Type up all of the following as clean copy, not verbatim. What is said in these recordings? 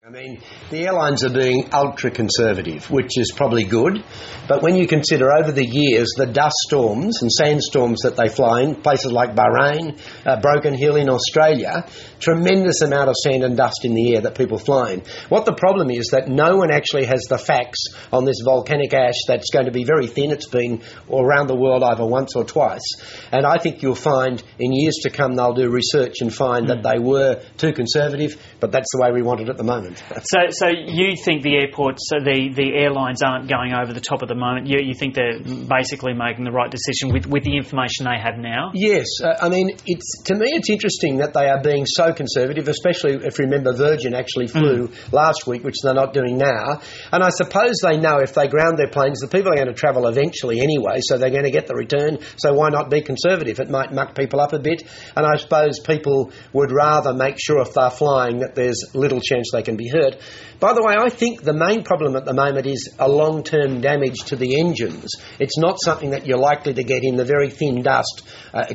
I mean, the airlines are being ultra-conservative, which is probably good, but when you consider over the years the dust storms and sandstorms that they fly in, places like Bahrain, Broken Hill in Australia, tremendous amount of sand and dust in the air that people fly in. What the problem is that no one actually has the facts on this volcanic ash that's going to be very thin. It's been around the world either once or twice, and I think you'll find in years to come they'll do research and find that they were too conservative, but that's the way we want it at the moment. So you think the airports, the airlines aren't going over the top at the moment? You think they're basically making the right decision with the information they have now? Yes. I mean, to me it's interesting that they are being so conservative, especially if you remember Virgin actually flew last week, which they're not doing now. And I suppose they know if they ground their planes, the people are going to travel eventually anyway, so they're going to get the return. So why not be conservative? It might muck people up a bit. And I suppose people would rather make sure if they're flying that there's little chance they can be hurt. By the way, I think the main problem at the moment is a long-term damage to the engines. It's not something that you're likely to get in the very thin dust,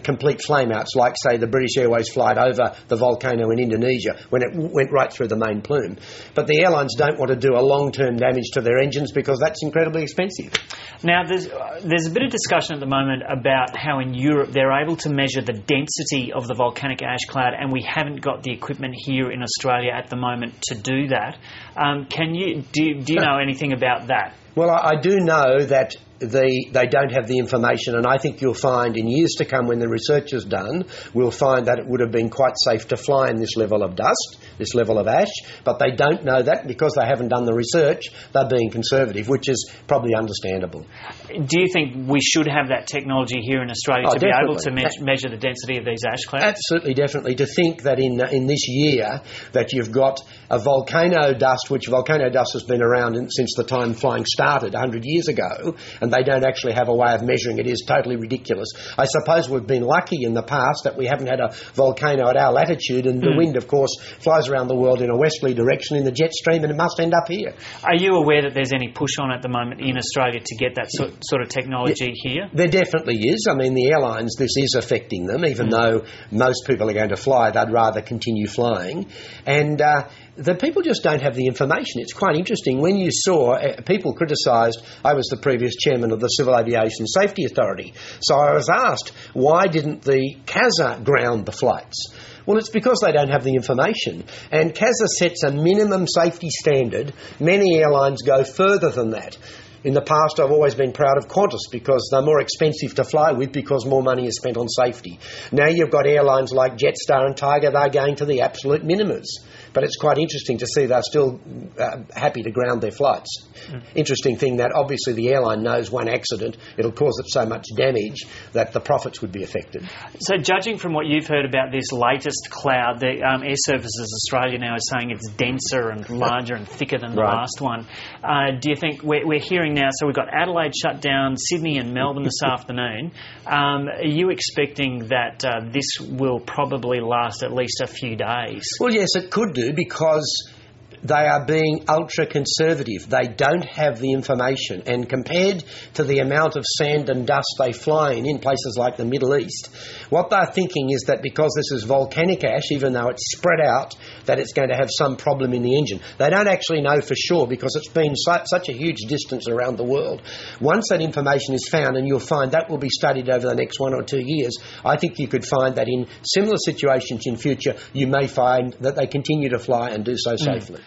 complete flameouts, like, say, the British Airways flight over the volcano in Indonesia when it went right through the main plume. But the airlines don't want to do a long-term damage to their engines because that's incredibly expensive. Now, there's a bit of discussion at the moment about how in Europe they're able to measure the density of the volcanic ash cloud, and we haven't got the equipment here in Australia at the moment to do that. Do you know anything about that? Well, I do know that they don't have the information, and I think you'll find in years to come when the research is done, we'll find that it would have been quite safe to fly in this level of dust, this level of ash, but they don't know that because they haven't done the research. They're being conservative, which is probably understandable. Do you think we should have that technology here in Australia to definitely. be able to measure the density of these ash clouds? Absolutely, definitely. To think that in this year that you've got a volcano dust, which volcano dust has been around since the time flying started 100 years ago, and they don't actually have a way of measuring it is totally ridiculous. I suppose we've been lucky in the past that we haven't had a volcano at our latitude, and the wind, of course, flies around the world in a westerly direction in the jet stream, and it must end up here. Are you aware that there's any push on at the moment in Australia to get that sort of technology here? There definitely is. I mean, the airlines, this is affecting them, even though most people are going to fly, they'd rather continue flying. And the people just don't have the information. It's quite interesting. When you saw, people criticised, I was the previous chairman of the Civil Aviation Safety Authority, so I was asked, why didn't the CASA ground the flights? Well, it's because they don't have the information. And CASA sets a minimum safety standard. Many airlines go further than that. In the past, I've always been proud of Qantas because they're more expensive to fly with because more money is spent on safety. Now you've got airlines like Jetstar and Tiger, they're going to the absolute minimums. But it's quite interesting to see they're still happy to ground their flights. Interesting thing that obviously the airline knows one accident, it'll cause it so much damage that the profits would be affected. So judging from what you've heard about this latest cloud, the Air Services Australia now is saying it's denser and larger and thicker than the last one. Do you think we're hearing now, so we've got Adelaide shut down, Sydney and Melbourne this afternoon. Are you expecting that this will probably last at least a few days? Well, yes, it could do because they are being ultra-conservative. They don't have the information. And compared to the amount of sand and dust they fly in places like the Middle East, what they're thinking is that because this is volcanic ash, even though it's spread out, that it's going to have some problem in the engine. They don't actually know for sure because it's been such a huge distance around the world. Once that information is found, and you'll find that will be studied over the next 1 or 2 years, I think you could find that in similar situations in future, you may find that they continue to fly and do so safely.